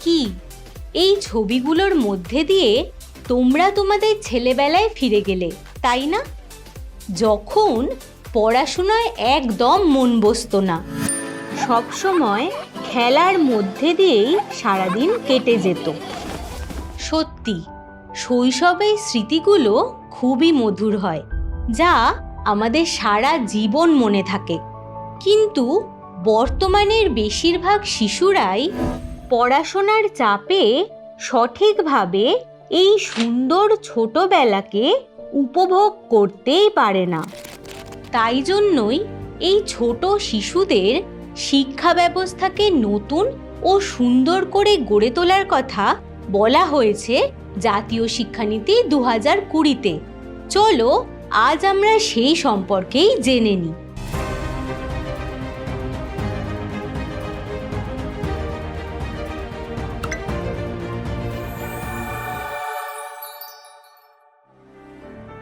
কি এই ছবিগুলোর মধ্যে দিয়ে তোমরা তোমাদের ছেলেবেলায় ফিরে গেলে, তাই না? যখন পড়াশোনায় একদম মন বসতো না, সবসময় খেলার মধ্যে দিয়েই সারাদিন কেটে যেত। সত্যি, শৈশবের স্মৃতিগুলো খুবই মধুর হয়, যা আমাদের সারা জীবন মনে থাকে। কিন্তু বর্তমানের বেশিরভাগ শিশুরাই পড়াশোনার চাপে সঠিকভাবে এই সুন্দর ছোটবেলাকে উপভোগ করতেই পারে না। তাই জন্যই এই ছোট শিশুদের শিক্ষা ব্যবস্থাকে নতুন ও সুন্দর করে গড়ে তোলার কথা বলা হয়েছে জাতীয় শিক্ষানীতি 2020-তে। চলো আজ আমরা সেই সম্পর্কেই জেনে নিই।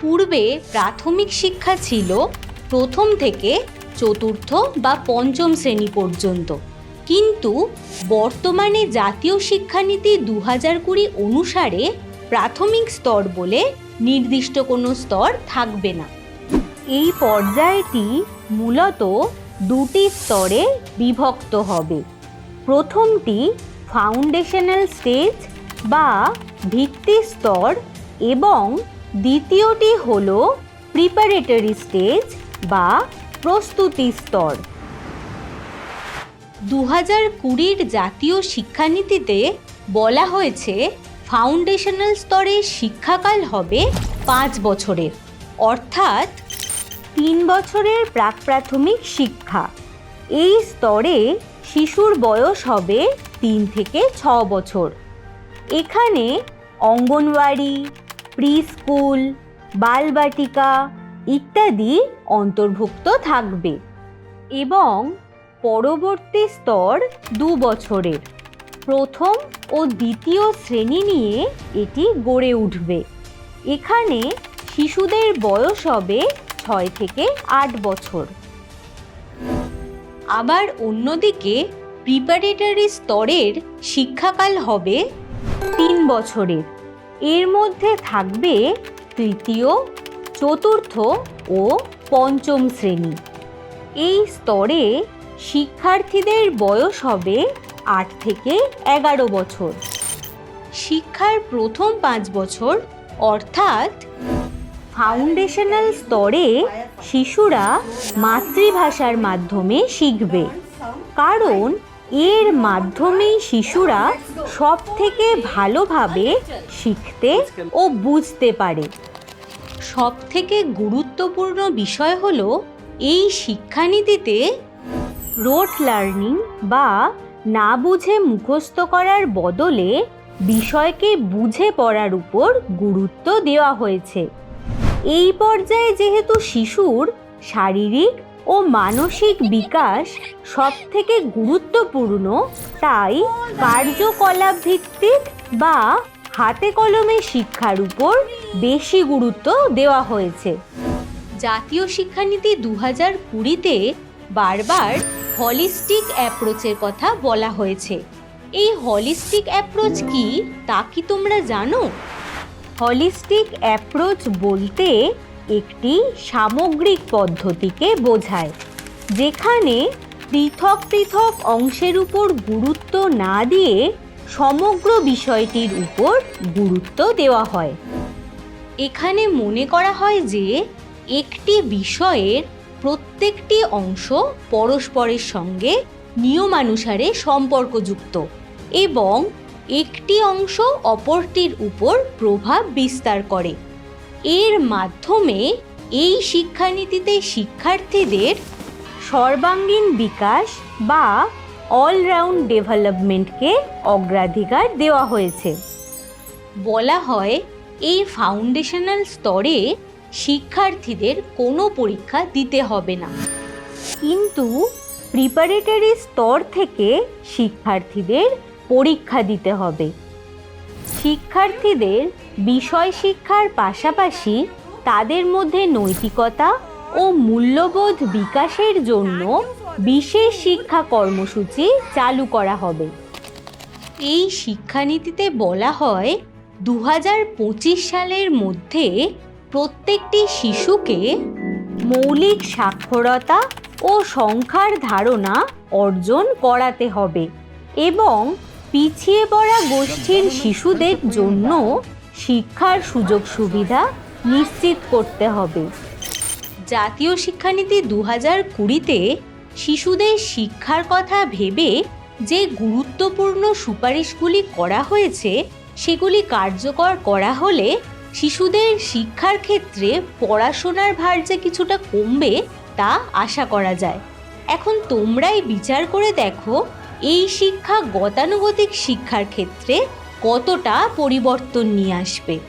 পূর্বে প্রাথমিক শিক্ষা ছিল প্রথম থেকে চতুর্থ বা পঞ্চম শ্রেণী পর্যন্ত, কিন্তু বর্তমানে জাতীয় শিক্ষানীতি 2020 অনুসারে প্রাথমিক স্তর বলে নির্দিষ্ট কোনো স্তর থাকবে না। এই পর্যায়টি মূলত দুটি স্তরে বিভক্ত হবে। প্রথমটি ফাউন্ডেশনাল স্টেজ বা ভিত্তি স্তর এবং দ্বিতীয়টি হল প্রিপারেটরি স্টেজ বা প্রস্তুতি স্তর। 2020 জাতীয় শিক্ষানীতিতে বলা হয়েছে ফাউন্ডেশনাল স্তরের শিক্ষাকাল হবে 5 বছরের, অর্থাৎ 3 বছরের প্রাক প্রাথমিক শিক্ষা। এই স্তরে শিশুর বয়স হবে 3 থেকে 6 বছর। এখানে অঙ্গনওয়াড়ি, প্রি স্কুল, বালবাটিকা ইত্যাদি অন্তর্ভুক্ত থাকবে এবং পরবর্তী স্তর 2 বছরের। প্রথম ও দ্বিতীয় শ্রেণী নিয়ে এটি গড়ে উঠবে। এখানে শিশুদের বয়স হবে 6 থেকে 8 বছর। আবার অন্যদিকে প্রিপারেটরি স্তরের শিক্ষাকাল হবে 3 বছরের। এর মধ্যে থাকবে তৃতীয়, চতুর্থ ও পঞ্চম শ্রেণী। এই স্তরে শিক্ষার্থীদের বয়স হবে 8 থেকে 11 বছর। শিক্ষার প্রথম 5 বছর অর্থাৎ ফাউন্ডেশনাল স্তরে শিশুরা মাতৃভাষার মাধ্যমে শিখবে, কারণ এর মাধ্যমেই শিশুরা সব থেকে ভালোভাবে শিখতে ও বুঝতে পারে। সব থেকে গুরুত্বপূর্ণ বিষয় হলো এই শিক্ষানীতিতে রোট লার্নিং বা না বুঝে মুখস্থ করার বদলে বিষয়কে বুঝে পড়ার উপর গুরুত্ব দেওয়া হয়েছে। এই পর্যায়ে যেহেতু শিশুর শারীরিক ও মানসিক বিকাশ সব থেকে গুরুত্বপূর্ণ, তাই কার্যকলাপ ভিত্তিক বা হাতে কলমে শিক্ষার উপর বেশি গুরুত্ব দেওয়া হয়েছে। জাতীয় শিক্ষানীতি 2020-তে বারবার হলিস্টিক অ্যাপ্রোচের কথা বলা হয়েছে। এই হলিস্টিক অ্যাপ্রোচ কি তা কি তোমরা জানো? হলিস্টিক অ্যাপ্রোচ বলতে একটি সামগ্রিক পদ্ধতিকে বোঝায়, যেখানে পৃথক পৃথক অংশের উপর গুরুত্ব না দিয়ে সমগ্র বিষয়টির উপর গুরুত্ব দেওয়া হয়। এখানে মনে করা হয় যে একটি বিষয়ের প্রত্যেকটি অংশ পরস্পরের সঙ্গে নিয়মানুসারে সম্পর্কযুক্ত এবং একটি অংশ অপরটির উপর প্রভাব বিস্তার করে। এর মাধ্যমে এই শিক্ষানীতিতে শিক্ষার্থীদের সর্বাঙ্গীন বিকাশ বা অলরাউন্ড ডেভেলপমেন্টকে অগ্রাধিকার দেওয়া হয়েছে। বলা হয় এই ফাউন্ডেশনাল স্তরে শিক্ষার্থীদের কোনো পরীক্ষা দিতে হবে না, কিন্তু প্রিপারেটরি স্তর থেকে শিক্ষার্থীদের পরীক্ষা দিতে হবে। শিক্ষার্থীদের বিষয় শিক্ষার পাশাপাশি তাদের মধ্যে নৈতিকতা ও মূল্যবোধ বিকাশের জন্য বিশেষ শিক্ষা কর্মসূচি চালু করা হবে। এই শিক্ষানীতিতে বলা হয় 2025 সালের মধ্যে প্রত্যেকটি শিশুকে মৌলিক সাক্ষরতা ও সংখ্যার ধারণা অর্জন করাতে হবে এবং পিছিয়ে পড়া গোষ্ঠীর শিশুদের জন্য শিক্ষার সুযোগ সুবিধা নিশ্চিত করতে হবে। জাতীয় শিক্ষানীতি 2020-তে শিশুদের শিক্ষার কথা ভেবে যে গুরুত্বপূর্ণ সুপারিশগুলি করা হয়েছে সেগুলি কার্যকর করা হলে শিশুদের শিক্ষার ক্ষেত্রে পড়াশোনার ভার যে কিছুটা কমবে তা আশা করা যায়। এখন তোমরাই বিচার করে দেখো এই শিক্ষা গতানুগতিক শিক্ষার ক্ষেত্রে কতটা পরিবর্তন নিয়ে আসবে।